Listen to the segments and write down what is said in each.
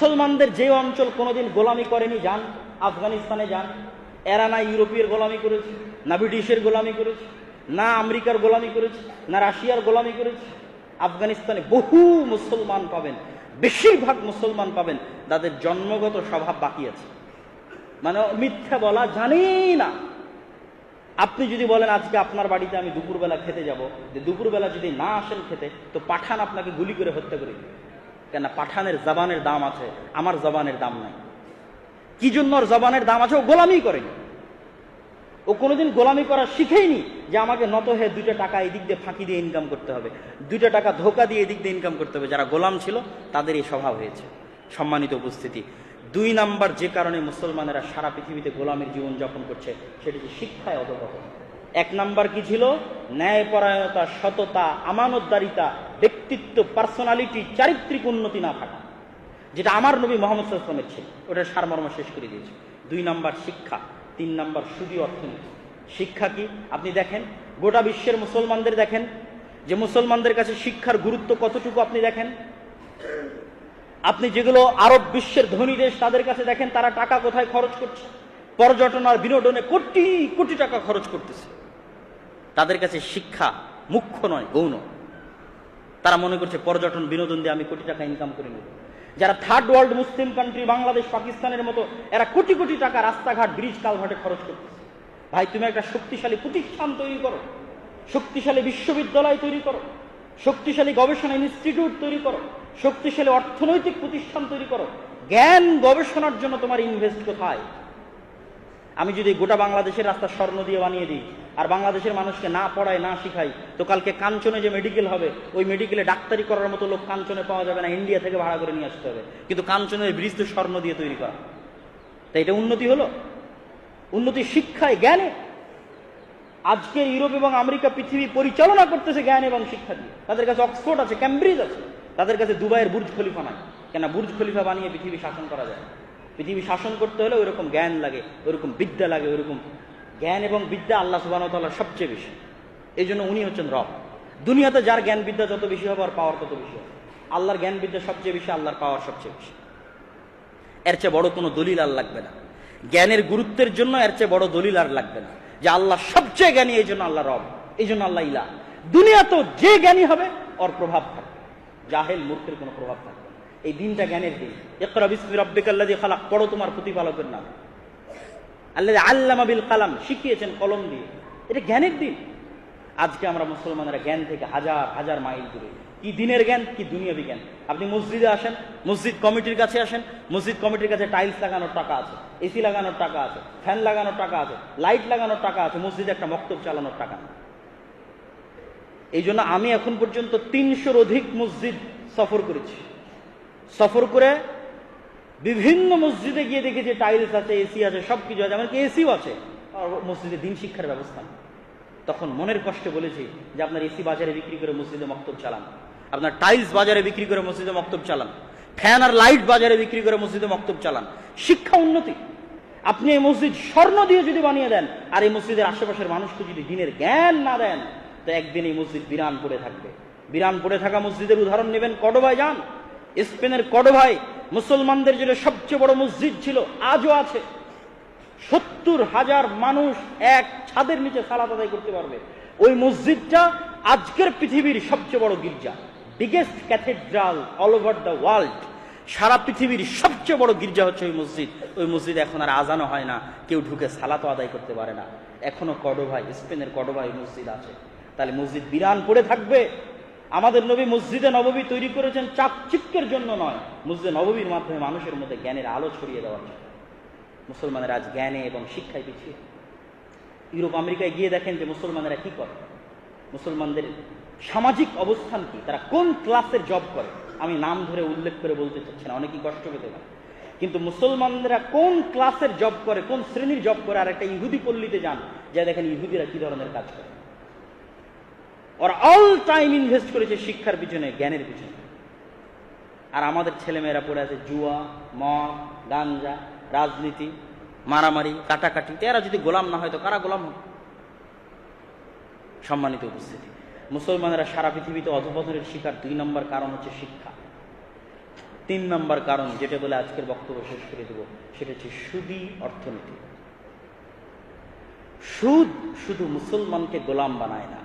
মুসলমানদের যে অঞ্চল কোনোদিন গোলামি করেনি, যান আফগানিস্তানে যান, এরা না ইউরোপীয় গোলামি করেছে, না ব্রিটিশের গোলামি করেছে, না আমেরিকার গোলামি করেছে, না রাশিয়ার গোলামি করেছে। আফগানিস্তানে বহু মুসলমান পাবেন, বেশিরভাগ মুসলমান পাবেন তাদের জন্মগত স্বভাব বাকি আছে, মানে মিথ্যা বলা জানি না। আপনি যদি বলেন আজকে আপনার বাড়িতে আমি দুপুরবেলা খেতে যাব, যে দুপুরবেলা যদি না আসেন খেতে, তো পাঠান আপনাকে গুলি করে হত্যা করে দিবে। কেন? পাঠানের জবানের দাম আছে, আমার জবানের দাম নাই। কি জন্য ওর জবানের দাম আছে? ও গোলামি করেনি, ও কোনোদিন গোলামি করা শিখেইনি যে আমাকে নত হয়ে 2টা টাকা এই দিক দিয়ে ফাঁকি দিয়ে ইনকাম করতে হবে, 2টা টাকা ধোকা দিয়ে এদিক দিয়ে ইনকাম করতে হবে। যারা গোলাম ছিল তাদের এই স্বভাব হয়েছে। সম্মানিত উপস্থিতি, 2 নাম্বার যে কারণে মুসলমানেরা সারা পৃথিবীতে গোলামের জীবন যাপন করছে সেটা হচ্ছে শিক্ষায় অধঃপতন। 1 নাম্বার কি ছিল? ন্যায়পরায়ণতা, সততা, আমানতদারিতা, ব্যক্তিত্ব, পার্সোনালিটি, চারিত্রিক উন্নতি না থাকা, যেটা আমার নবী মুহাম্মদ সাল্লাল্লাহু আলাইহি ওয়াসাল্লামের ছিল, ওটার সারমর্ম শেষ করে দিয়েছে। 2 নাম্বার শিক্ষা, 3 নাম্বার সুদী অর্থনীতি। শিক্ষা কি? আপনি দেখেন গোটা বিশ্বের মুসলমানদের, দেখেন যে মুসলমানদের কাছে শিক্ষার গুরুত্ব কতটুকু আপনি দেখেন। আপনি যেগুলো আরব বিশ্বের ধনী দেশ তাদের কাছে দেখেন তারা টাকা কোথায় খরচ করছে, পর্যটন আর বিনোদনে কোটি কোটি টাকা খরচ করতেছে। তাদের কাছে শিক্ষা মুখ্য নয়, গৌণ। তারা মনে করছে পর্যটন বিনোদন দিয়ে আমি কোটি টাকা ইনকাম করে নেব। যারা থার্ড ওয়ার্ল্ড মুসলিম কান্ট্রি, বাংলাদেশ, পাকিস্তানের মতো, এরা কোটি কোটি টাকা রাস্তাঘাট, ব্রিজ, কালভার্টে খরচ করতেছে। ভাই, তুমি একটা শক্তিশালী প্রতিষ্ঠান তৈরি করো, শক্তিশালী বিশ্ববিদ্যালয় তৈরি করো, শক্তিশালী গবেষণা ইনস্টিটিউট তৈরি করো, শক্তিশালী অর্থনৈতিক প্রতিষ্ঠান তৈরি করো। জ্ঞান গবেষণার জন্য তোমার ইনভেস্ট কোথায়? আমি যদি গোটা বাংলাদেশের রাস্তা স্বর্ণ দিয়ে বানিয়ে দিই আর বাংলাদেশের মানুষকে না পড়ায়, না শিখাই, তো কালকে কাঞ্চনে যে মেডিকেল হবে, ওই মেডিকেলে ডাক্তারি করার মতো লোক কাঞ্চনে পাওয়া যাবে না, ইন্ডিয়া থেকে ভাড়া করে নিয়ে আসতে হবে। কিন্তু কাঞ্চনের ব্রিজ তো স্বর্ণ দিয়ে তৈরি করা। তাই এটা উন্নতি হলো? উন্নতি শিক্ষায়, জ্ঞানে। আজকের ইউরোপ এবং আমেরিকা পৃথিবী পরিচালনা করতেছে জ্ঞান এবং শিক্ষা দিয়ে। তাদের কাছে অক্সফোর্ড আছে, ক্যামব্রিজ আছে, তাদের কাছে দুবাইয়ের বুর্জ খলিফা নাই। কেন? বুর্জ খলিফা বানিয়ে পৃথিবী শাসন করা যায়? পৃথিবী শাসন করতে হলে ওইরকম জ্ঞান লাগে, ওইরকম বিদ্যা লাগে। ওইরকম জ্ঞান এবং বিদ্যা আল্লাহ সুবহানাহু ওয়া তাআলার সবচেয়ে বেশি। এই জন্য উনি হচ্ছেন রব। দুনিয়াতে যার জ্ঞান বিদ্যা যত বেশি হবে আর পাওয়ার তত বেশি হবে। আল্লাহর জ্ঞান বিদ্যা সবচেয়ে বেশি, আল্লাহর পাওয়ার সবচেয়ে বেশি। এর চেয়ে বড় কোনো দলিল আর লাগবে না। জ্ঞানের গুরুত্বের জন্য এর চেয়ে বড় দলিল আর লাগবে না যে আল্লাহ সবচেয়ে জ্ঞানী, এই জন্য আল্লাহ রব, এই জন্য আল্লাহ ইলাহ। দুনিয়া তো যে জ্ঞানী হবে ওর প্রভাব থাকবে, জাহেল মূর্খের কোনো প্রভাব থাকবে না। এই দিনটা জ্ঞানের দিন। ইকরা বিসমি রাব্বিকাল্লাযী খালাক, পড়ো তোমার প্রতিপালকের নাম। আল্লাযী আল্লামা বিল কালাম, শিখিয়েছেন কলম দিয়ে। এটা জ্ঞানের দিন। আজকে আমরা মুসলমানেরা জ্ঞান থেকে হাজার হাজার মাইল দূরে। কি দিনের জ্ঞান, কি দুনিয়াবি জ্ঞান। আপনি মসজিদে আসেন, মসজিদ কমিটির কাছে আসেন, মসজিদ কমিটির কাছে টাইলস লাগানোর টাকা আছে, এসি লাগানোর টাকা আছে, ফ্যান লাগানোর টাকা আছে, লাইট লাগানোর টাকা আছে, মসজিদে একটা মক্তব চালানোর টাকা নেই। এই জন্য আমি এখন পর্যন্ত 300-র অধিক মসজিদ সফর করেছি। সফর করে বিভিন্ন মসজিদে গিয়ে দেখি যে টাইলস আছে, এসি আছে, সবকিছু আছে, এমনকি এসিও আছে, আর মসজিদে দিন শিক্ষার ব্যবস্থা নেই। তখন মনের কষ্টে বলেছি যে আপনার এসি বাজারে বিক্রি করে মসজিদে মক্তব চালান, আপনার টাইলস বাজারে বিক্রি করে মসজিদে মক্তব চালান, ফ্যান আর লাইট বাজারে বিক্রি করে মসজিদে মক্তব চালান। শিক্ষা উন্নতি। আপনি এই মসজিদ স্বর্ণ দিয়ে যদি বানিয়ে দেন আর এই মসজিদের আশেপাশের মানুষকে যদি দিনের জ্ঞান না দেন, তো একদিন এই মসজিদ বিরান পড়ে থাকবে। বিরান পড়ে থাকা মসজিদের উদাহরণ নেবেন, কর্ডোবায় যান। স্পেনের কর্ডোবায় মুসলমানদের জন্য সবচেয়ে বড় মসজিদ ছিল, আজও আছে। 70,000 মানুষ এক ছাদের নিচে সালাত আদায় করতে পারবে। ওই মসজিদটা আজকের পৃথিবীর সবচেয়ে বড় গির্জা, biggest cathedral all over the world. সারা পৃথিবীর সবচেয়ে বড় গির্জা হচ্ছে ওই মসজিদ। ওই মসজিদ এখন আর আজানও হয় না, কেউ ঢুকে সালাতও আদায় করতে পারে না। এখনো কর্ডোবায়, স্পেনের কর্ডোবায় মসজিদ আছে। তাহলে মসজিদ বিরান পড়ে থাকবে। আমাদের নবী মসজিদে নববী তৈরি করেছেন চাকচিক্যের জন্য নয়, মসজিদে নববীর মাধ্যমে মানুষের মধ্যে জ্ঞানের আলো ছড়িয়ে দেওয়ার জন্য। মুসলমানেরা আজ জ্ঞানে এবং শিক্ষায় পিছিয়ে। ইউরোপ আমেরিকায় গিয়ে দেখেন যে মুসলমানেরা কি করে, মুসলমানদের সামাজিক অবস্থান কি, তারা কোন ক্লাসের জব করে। আমি নাম ধরে উল্লেখ করে বলতে চাচ্ছি না, অনেকেই কষ্ট পেতে পারে, কিন্তু মুসলমানরা কোন ক্লাসের জব করে, কোন শ্রেণীর জব করে। আর একটা ইহুদি পল্লীতে যান, যা দেখেন ইহুদিরা কি ধরনের কাজ করে। ওরা অল টাইম ইনভেস্ট করেছে শিক্ষার পিছনে, জ্ঞানের পিছনে। আর আমাদের ছেলেমেয়েরা পড়ে আছে জুয়া, মদ, গাঞ্জা, রাজনীতি, মারামারি, কাটাকাটি। এরা যদি গোলাম না হয় তো কারা গোলাম হবে? সম্মানিত উপস্থিতি, মুসলমানেরা সারা পৃথিবীতে অধঃপতনের শিকার 2 নম্বর কারণ হচ্ছে শিক্ষা। 3 নম্বর কারণ, যেটা বলে আজকের বক্তব্য শেষ করে দেব, সেটা হচ্ছে সুদী অর্থনীতি। সুদ শুধু মুসলমানকে গোলাম বানায় না,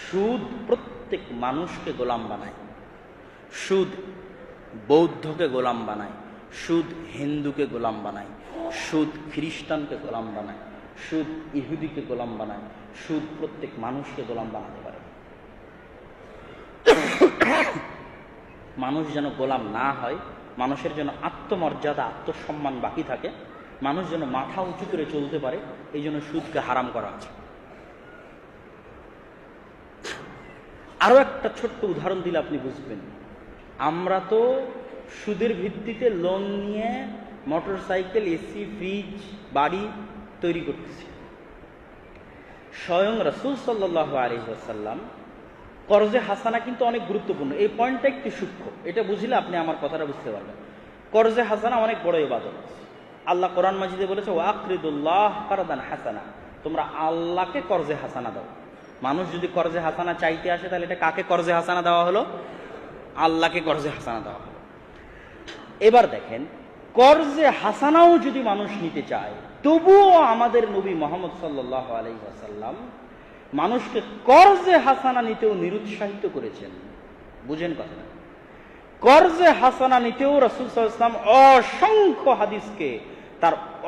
সুদ প্রত্যেক মানুষকে গোলাম বানায়। সুদ বৌদ্ধকে গোলাম বানায়, সুদ হিন্দুকে গোলাম বানায়, সুদ খ্রিস্টানকে গোলাম বানায়, সুদ ইহুদিকে গোলাম বানায়, সুদ প্রত্যেক মানুষকে গোলাম বানাতে পারে। মানুষ যেন গোলাম না হয়, মানুষের যেন আত্মমর্যাদা আত্মসম্মান বাকি থাকে, মানুষ যেন মাথা উঁচু করে চলতে পারে, এই জন্য সুদকে হারাম করা আছে। আরো একটা ছোট্ট উদাহরণ দিলে আপনি বুঝবেন। আমরা তো সুদের ভিত্তিতে লোন নিয়ে মোটরসাইকেল, এসি, ফ্রিজ, বাড়ি তৈরি করতেছি। স্বয়ং রাসূল সাল্লাল্লাহু আলাইহি ওয়াসাল্লাম কর্জে হাসানা কিন্তু অনেক গুরুত্বপূর্ণ। এই পয়েন্টটা একটু সূক্ষ্ম, এটা বুঝলে আপনি আমার কথাটা বুঝতে পারবেন। কর্জে হাসানা অনেক বড় ইবাদত। আল্লাহ কোরআন মাজিদে বলেছে, ওয়াকরিদুল্লাহ কারদান হাসানা, তোমরা আল্লাহকে কর্জে হাসানা দাও। মানুষ যদি কর্জে হাসানা চাইতে আসে, তাহলে এটা কাকে কর্জে হাসানা দেওয়া হলো? আল্লাহকে কর্জে হাসানা দেওয়া হলো। এবার দেখেন, কর্জে হাসানাও যদি মানুষ নিতে চায়, তবুও আমাদের নবী মুহাম্মদ সাল্লাল্লাহু আলাইহি ওয়াসাল্লাম মানুষকে কর্জে হাসানা নিতেও নিরুৎসাহিত করেছেন। বুঝেন কথাটা? কর্জে হাসানা নিতেও রাসূল সাল্লাল্লাহু আলাইহি ওয়াসাল্লাম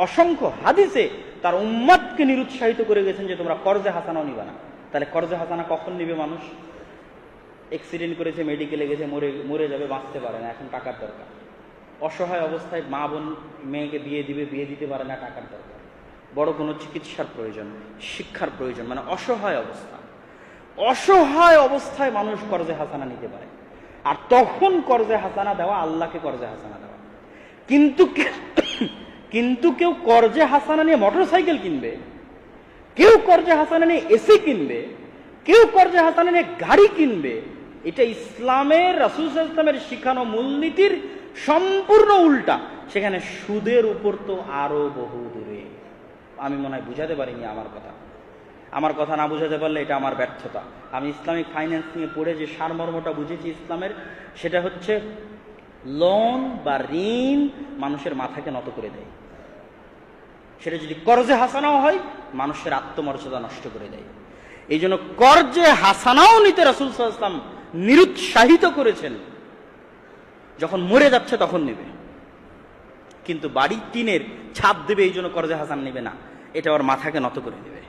অসংখ্য হাদিসে তার উম্মতকে নিরুৎসাহিত করে গেছেন যে তোমরা কর্জে হাসানাও নিবা না। তাহলে কর্জে হাসানা কখন নিবে মানুষ? অ্যাক্সিডেন্ট করেছে, মেডিকেলে গেছে, মরে যাবে, বাঁচতে পারে না, এখন টাকার দরকার। অসহায় অবস্থায় মা বোন মেয়েকে বিয়ে দিবে, বিয়ে দিতে পারে না, টাকার দরকার। বড় কোনো চিকিৎসার প্রয়োজন, শিক্ষার প্রয়োজন, মানে অসহায় অবস্থায় মানুষ কর্জে হাসানা নিতে পারে। আর তখন কর্জে হাসানা দেওয়া আল্লাহকে কর্জে হাসানা দেওয়া। কিন্তু কেউ কর্জে হাসানা নিয়ে মোটরসাইকেল কিনবে, কেউ কর্জে হাসানা নিয়ে এসি কিনবে, কেউ কর্জে হাসানা নিয়ে গাড়ি কিনবে, এটা ইসলামের, রাসূল সাল্লাল্লাহু আলাইহি ওয়াসাল্লামের শিখানো মূলনীতির সম্পূর্ণ উল্টা। সেখানে সুদের উপর তো আরো বহু দূরে। আমি মনে হয় বুঝাতে পারিনি আমার কথা না বুঝাতে পারলে এটা আমার ব্যর্থতা। আমি ইসলামিক ফাইন্যান্স নিয়ে পড়ে যে সারমর্মটা বুঝেছি ইসলামের, সেটা হচ্ছে লোন বা ঋণ মানুষের মাথাকে নত করে দেয়। সেটা যদি কর্জে হাসানাও হয়, মানুষের আত্মমর্যাদা নষ্ট করে দেয়। এই জন্য কর্জে হাসানাও নিতে রাসূল সাল্লাল্লাহু আলাইহি ওয়াসাল্লাম নিরুৎসাহিত করেছেন। যখন মরে যাচ্ছে তখন নেবে, কিন্তু বাড়ি টিনের ছাদ দেবে এই জন্য কর্জে হাসান নেবে না, এটা ওর মাথাকে নত করে দেবে।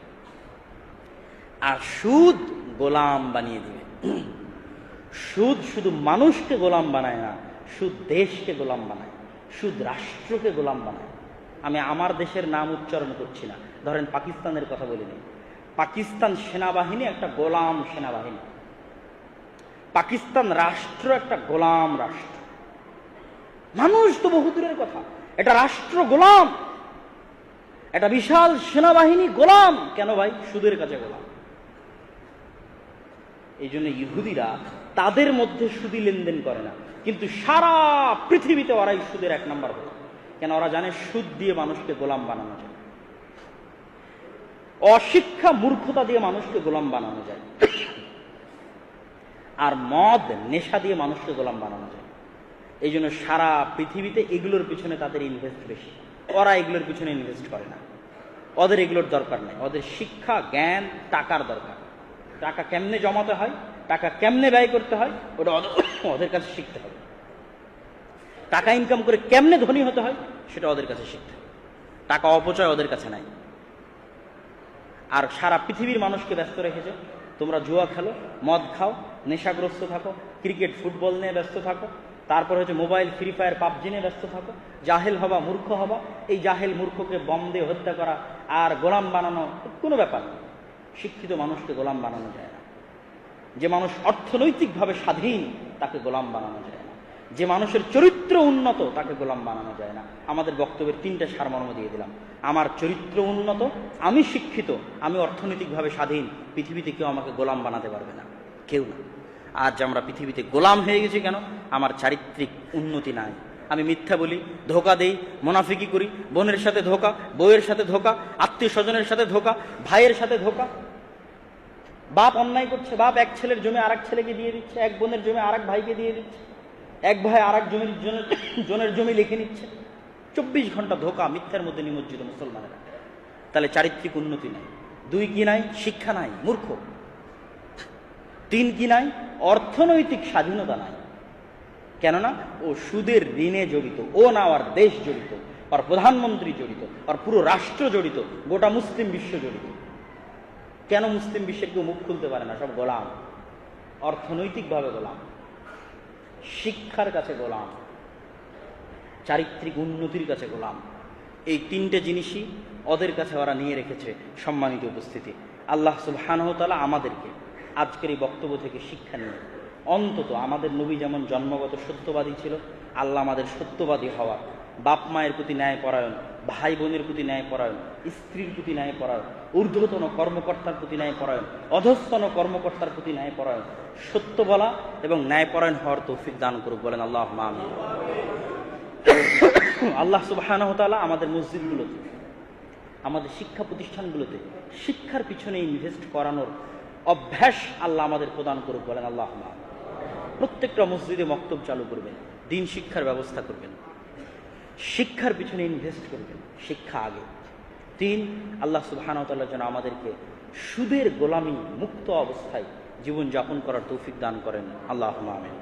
আর সুদ গোলাম বানিয়ে দিবে। সুদ শুধু মানুষকে গোলাম বানায় না, সুদ দেশকে গোলাম বানায়, সুদ রাষ্ট্রকে গোলাম বানায়। আমি আমার দেশের নাম উচ্চারণ করছি না, ধরেন পাকিস্তানের কথা বলিনি। পাকিস্তান সেনাবাহিনী একটা গোলাম সেনাবাহিনী, পাকিস্তান রাষ্ট্র একটা গোলাম রাষ্ট্র। মানুষ তো বহু দূরের কথা, এটা রাষ্ট্র গোলাম, একটা বিশাল সেনাবাহিনী গোলাম। কেন ভাই? সুদের কাছে গোলাম। এই জন্য ইহুদিরা তাদের মধ্যে সুদী লেনদেন করে না, কিন্তু সারা পৃথিবীতে ওরাই সুদের 1 নম্বর গোলাম। কেন? ওরা জানে সুদ দিয়ে মানুষকে গোলাম বানানো যায়, অশিক্ষা মূর্খতা দিয়ে মানুষকে গোলাম বানানো যায়, আর মদ নেশা দিয়ে মানুষকে গোলাম বানানো যায়। এই জন্য সারা পৃথিবীতে এগুলোর পিছনে তাদের ইনভেস্ট বেশি। ওরা এগুলোর পিছনে ইনভেস্ট করে না, ওদের এগুলোর দরকার নেই। ওদের শিক্ষা, জ্ঞান, টাকার দরকার। টাকা কেমনে জমাতে হয়, টাকা কেমনে ব্যয় করতে হয়, ওটা ওদের কাছে শিখতে হবে। টাকা ইনকাম করে কেমনে ধনী হতে হয়, সেটা ওদের কাছে শিখতে হবে। টাকা অপচয় ওদের কাছে নাই। আর সারা পৃথিবীর মানুষকে ব্যস্ত রেখেছে, তোমরা জুয়া খেলো, মদ খাও, নেশাগ্রস্ত থাকো, ক্রিকেট ফুটবল নিয়ে ব্যস্ত থাকো, তারপর হচ্ছে মোবাইল, ফ্রি ফায়ার, পাবজি নিয়ে ব্যস্ত থাকো, জাহেল হবা, মূর্খ হবা। এই জাহেল মূর্খকে বম দিয়ে হত্যা করা আর গোলাম বানানো কোনো ব্যাপার না। শিক্ষিত মানুষকে গোলাম বানানো যায় না। যে মানুষ অর্থনৈতিকভাবে স্বাধীন তাকে গোলাম বানানো যায় না। যে মানুষের চরিত্র উন্নত তাকে গোলাম বানানো যায় না। আমাদের বক্তব্যের 3টা সারমর্ম দিয়ে দিলাম। আমার চরিত্র উন্নত, আমি শিক্ষিত, আমি অর্থনৈতিকভাবে স্বাধীন, পৃথিবীতে কেউ আমাকে গোলাম বানাতে পারবে না, কেউ না। আজ আমরা পৃথিবীতে গোলাম হয়ে গেছি কেন? আমার চারিত্রিক উন্নতি নাই। আমি মিথ্যা বলি, ধোকা দেই, মুনাফিকি করি, বোনের সাথে ধোকা, বউয়ের সাথে ধোকা, আত্মীয় স্বজনের সাথে ধোকা, ভাইয়ের সাথে ধোকা। বাপ অন্যায় করছে, বাপ এক ছেলের জমি আরেক ছেলেকে দিয়ে দিচ্ছে, এক বোনের জমি আরেক ভাইকে দিয়ে দিচ্ছে, এক ভাই আর এক জনের জমি লিখে নিচ্ছে। 24 ঘন্টা ধোকা মিথ্যার মধ্যে নিমজ্জিত মুসলমানেরা। তাহলে চারিত্রিক উন্নতি নাই। 2 কি নাই? শিক্ষা নাই, মূর্খ। 3 কি নাই? অর্থনৈতিক স্বাধীনতা নাই। কেননা ও সুদের ঋণে জড়িত, ও না ওর দেশ জড়িত, ওর প্রধানমন্ত্রী জড়িত, ওর পুরো রাষ্ট্র জড়িত, গোটা মুসলিম বিশ্ব জড়িত। কেন মুসলিম বিশ্বের কেউ মুখ খুলতে পারে না? সব গোলাম, অর্থনৈতিকভাবে গোলাম, শিক্ষার কাছে গোলাম, চারিত্রিক উন্নতির কাছে গোলাম। এই 3টে জিনিসই ওদের কাছে ওরা নিয়ে রেখেছে। সম্মানিত উপস্থিতি, আল্লাহ সুবহানাহু ওয়া তাআলা আমাদেরকে আজকের এই বক্তব্য থেকে শিক্ষা নিয়ে অন্তত আমাদের নবী যেমন জন্মগত সত্যবাদী ছিল, আল্লাহ আমাদের সত্যবাদী হওয়া, বাপ মায়ের প্রতি ন্যায় পরায়ণ, ভাই বোনের প্রতি ন্যায় পরায়ণ, স্ত্রীর প্রতি ন্যায় পরায়ণ, ঊর্ধ্বতন কর্মকর্তার প্রতি ন্যায় পরায়ণ, অধস্তন কর্মকর্তার প্রতি ন্যায় পরায়ণ, সত্য বলা এবং ন্যায় পরায়ণ হওয়ার তৌফিক দান করুক, বলেন আল্লাহুম্মা আমিন। আল্লাহ সুবহানাহু ওয়া তাআলা আমাদের মসজিদগুলোতে, আমাদের শিক্ষা প্রতিষ্ঠানগুলোতে শিক্ষার পিছনে ইনভেস্ট করানোর অভ্যাস আল্লাহ আমাদের প্রদান করুক, বলেন আল্লাহুম্মা আমিন। প্রত্যেকটা মসজিদে মক্তব চালু করবেন, দিন শিক্ষার ব্যবস্থা করবেন, শিক্ষার পিছনে ইনভেস্ট করবেন, শিক্ষা আগে। 3, আল্লাহ সুবহানাহু ওয়া তাআলা যেন আমাদেরকে সুদের গোলামি মুক্ত অবস্থায় জীবনযাপন করার তৌফিক দান করেন, আল্লাহুম্মা আমিন।